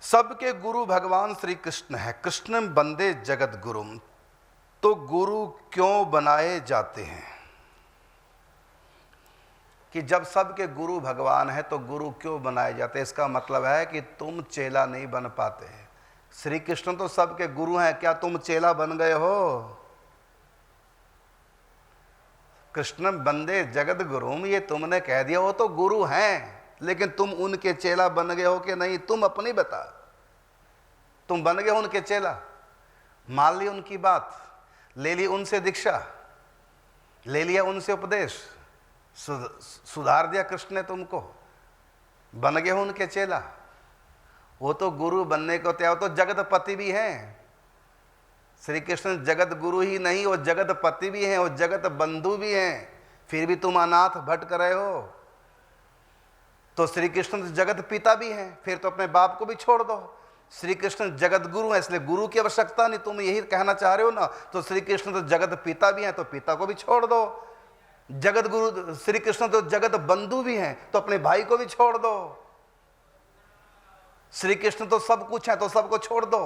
सबके गुरु भगवान श्री कृष्ण है। कृष्ण बंदे जगत गुरु, तो गुरु क्यों बनाए जाते हैं? कि जब सबके गुरु भगवान है तो गुरु क्यों बनाए जाते हैं? इसका मतलब है कि तुम चेला नहीं बन पाते। श्री कृष्ण तो सबके गुरु हैं, क्या तुम चेला बन गए हो? कृष्ण बंदे जगत गुरु, ये तुमने कह दिया, वो तो गुरु हैं, लेकिन तुम उनके चेला बन गए हो कि नहीं? तुम अपनी बता, तुम बन गए उनके चेला? मान ली उनकी बात, ले ली उनसे दीक्षा, ले लिया उनसे उपदेश, सुधार दिया कृष्ण ने तुमको, बन गए हो उनके चेला। वो तो गुरु बनने को तैयार, तो जगतपति भी हैं। श्री कृष्ण जगत गुरु ही नहीं, वो जगतपति भी हैं, वो जगत बंधु भी हैं, फिर भी तुम अनाथ भटक रहे हो। तो श्री कृष्ण तो जगत पिता भी हैं, फिर तो अपने बाप को भी छोड़ दो। श्री कृष्ण जगत गुरु है, इसलिए गुरु की आवश्यकता नहीं, तुम यही कहना चाह रहे हो ना? तो श्री कृष्ण तो जगत पिता भी हैं, तो पिता को भी छोड़ दो। जगत गुरु श्री कृष्ण तो जगत बंधु भी हैं, तो अपने भाई को भी छोड़ दो। श्री कृष्ण तो सब कुछ है, तो सबको छोड़ दो।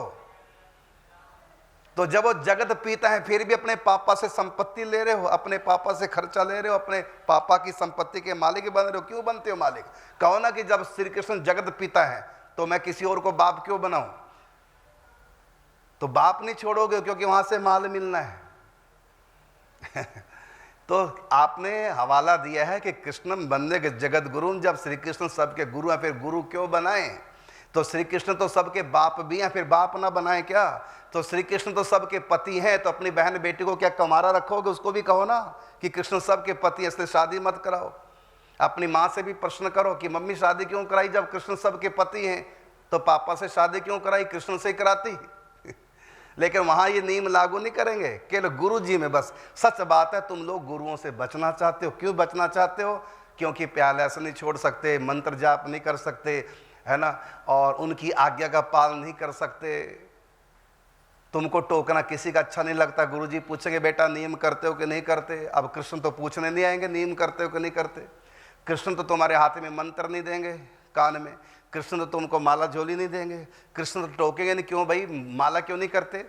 तो जब वो जगत पिता है, फिर भी अपने पापा से संपत्ति ले रहे हो, अपने पापा से खर्चा ले रहे हो, अपने पापा की संपत्ति के मालिक बन रहे हो। क्यों बनते हो मालिक? कहो ना कि जब श्री कृष्ण जगत पिता है तो मैं किसी और को बाप क्यों बनाऊं? तो बाप नहीं छोड़ोगे क्योंकि वहां से माल मिलना है। तो आपने हवाला दिया है कि कृष्ण बनने के जगत गुरु, जब श्री कृष्ण सबके गुरु हैं, फिर गुरु क्यों बनाए? तो श्री कृष्ण तो सबके बाप भी हैं, फिर बाप ना बनाए क्या? तो श्री कृष्ण तो सबके पति हैं, तो अपनी बहन बेटी को क्या कमारा रखोगे? उसको भी कहो ना कि कृष्ण सबके पति, इसलिए शादी मत कराओ। अपनी माँ से भी प्रश्न करो कि मम्मी शादी क्यों कराई जब कृष्ण सबके पति हैं? तो पापा से शादी क्यों कराई? कृष्ण से ही कराती। लेकिन वहां ये नियम लागू नहीं करेंगे, केवल गुरु जी में बस। सच बात है, तुम लोग गुरुओं से बचना चाहते हो। क्यों बचना चाहते हो? क्योंकि प्याला से नहीं छोड़ सकते, मंत्र जाप नहीं कर सकते, है ना, और उनकी आज्ञा का पालन नहीं कर सकते। तुमको टोकना किसी का अच्छा नहीं लगता। गुरुजी पूछेंगे बेटा नियम करते हो कि नहीं करते? अब कृष्ण तो पूछने नहीं आएंगे नियम करते हो कि नहीं करते। कृष्ण तो तुम्हारे हाथ में मंत्र नहीं देंगे कान में, कृष्ण तो तुमको माला झोली नहीं देंगे, कृष्ण तो टोकेंगे नहीं, क्यों भाई माला क्यों नहीं करते?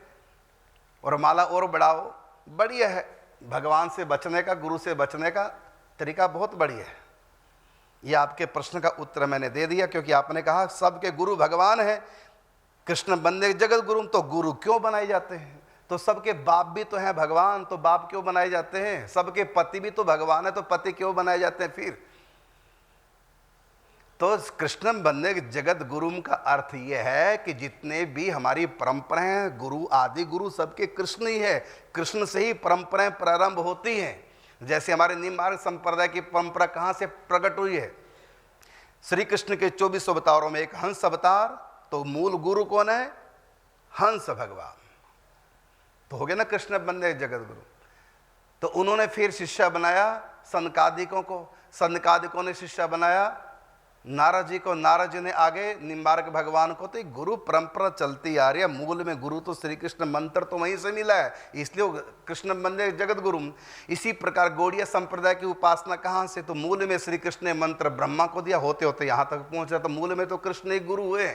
और माला और बढ़ाओ, बढ़िया है। भगवान से बचने का, गुरु से बचने का तरीका बहुत बढ़िया है। ये आपके प्रश्न का उत्तर मैंने दे दिया, क्योंकि आपने कहा सबके गुरु भगवान है, कृष्ण बंदे जगत गुरु, तो गुरु क्यों बनाए जाते हैं? तो सबके बाप भी तो हैं भगवान, तो बाप क्यों बनाए जाते हैं? सबके पति भी तो भगवान है, तो पति क्यों बनाए जाते हैं फिर? तो कृष्ण बंदे जगत गुरु का अर्थ यह है कि जितने भी हमारी परंपरा हैं, गुरु आदि गुरु सबके कृष्ण ही है। कृष्ण से ही परंपराएं प्रारंभ होती हैं। जैसे हमारे निम्बार्क संप्रदाय की परंपरा कहाँ से प्रकट हुई है? श्री कृष्ण के 24 अवतारों में एक हंस अवतार, तो मूल गुरु कौन है? हंस भगवान। तो हो गया ना कृष्ण बंदे जगत गुरु। तो उन्होंने फिर शिष्य बनाया सनकादिकों को, सनकादिकों ने शिष्य बनाया नारद जी को, नारद जी ने आगे निम्बार्क भगवान को। तो एक गुरु परंपरा चलती आ रही है। मूल में गुरु तो श्री कृष्ण, मंत्र तो वहीं से मिला है, इसलिए कृष्ण बंदे जगत गुरु। इसी प्रकार गौड़ीय संप्रदाय की उपासना कहाँ से? तो मूल में श्री कृष्ण ने मंत्र ब्रह्मा को दिया, होते होते यहाँ तक पहुँचा, तो मूल में तो कृष्ण ही गुरु हुए।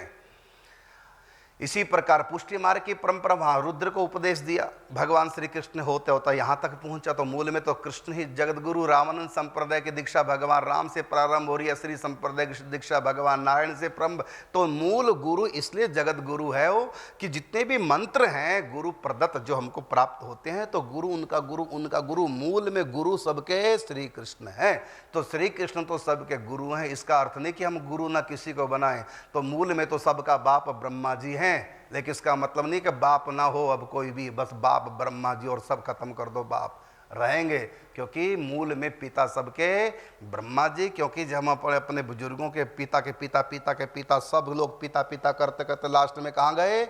इसी प्रकार पुष्टि मार्ग की परंपरा, वहाँ रुद्र को उपदेश दिया भगवान श्री कृष्ण, होते होता यहाँ तक पहुँचा। तो मूल में तो कृष्ण ही जगत गुरु। रामानंद संप्रदाय की दीक्षा भगवान राम से प्रारंभ हो रही है, श्री संप्रदाय की दीक्षा भगवान नारायण से प्रारंभ। तो मूल गुरु इसलिए जगत गुरु है वो कि जितने भी मंत्र हैं गुरु प्रदत्त जो हमको प्राप्त होते हैं, तो गुरु उनका गुरु, उनका गुरु। मूल में गुरु सबके श्री कृष्ण है। तो श्री कृष्ण तो सबके गुरु हैं। इसका अर्थ नहीं कि हम गुरु ना किसी को बनाएं। तो मूल में तो सबका बाप ब्रह्मा जी हैं, लेकिन इसका मतलब नहीं कि बाप ना हो अब कोई भी, बस बाप ब्रह्मा जी और सब खत्म कर दो, बाप रहेंगे। क्योंकि मूल में पिता सबके ब्रह्मा जी। क्योंकि जब हम अपने बुजुर्गों के पिता के पिता, पिता के पिता, सब लोग पिता पिता करते करते लास्ट में कहाँ गए?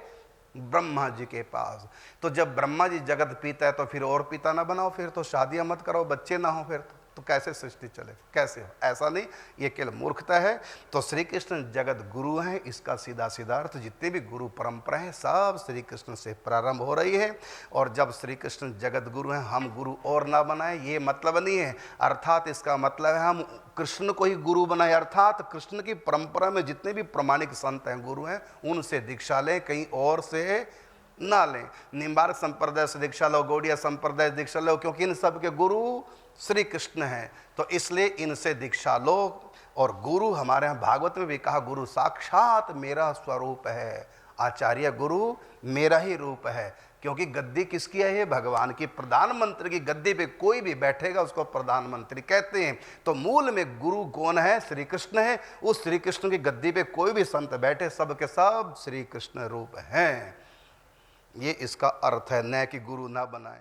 ब्रह्मा जी के पास। तो जब ब्रह्मा जी जगत पिता है तो फिर और पिता ना बनाओ, फिर तो शादियां मत करो, बच्चे ना हो फिर तो कैसे सृष्टि चले, कैसे हो? ऐसा नहीं, ये केवल मूर्खता है। तो श्री कृष्ण जगत गुरु हैं, इसका सीधा सीधा अर्थ जितने भी गुरु परंपरा है सब श्री कृष्ण से प्रारंभ हो रही है। और जब श्री कृष्ण जगत गुरु हैं, हम गुरु और ना बनाए ये मतलब नहीं है। अर्थात इसका मतलब है हम कृष्ण को ही गुरु बनाए, अर्थात कृष्ण की परंपरा में जितने भी प्रमाणिक संत हैं, गुरु हैं, उनसे दीक्षा लें, कहीं और से ना लें। निम्बार्क संप्रदाय से दीक्षा लो, गौड़िया संप्रदाय से दीक्षा लो, क्योंकि इन सब के गुरु श्री कृष्ण हैं, तो इसलिए इनसे दीक्षा लो। और गुरु हमारे यहाँ भागवत में भी कहा, गुरु साक्षात मेरा स्वरूप है, आचार्य गुरु मेरा ही रूप है। क्योंकि गद्दी किसकी है? ये भगवान की। प्रधानमंत्री की गद्दी पे कोई भी बैठेगा उसको प्रधानमंत्री कहते हैं। तो मूल में गुरु कौन है? श्री कृष्ण है। उस श्री कृष्ण की गद्दी पे कोई भी संत बैठे, सब के सब श्री कृष्ण रूप हैं। ये इसका अर्थ है, न कि गुरु ना बनाए।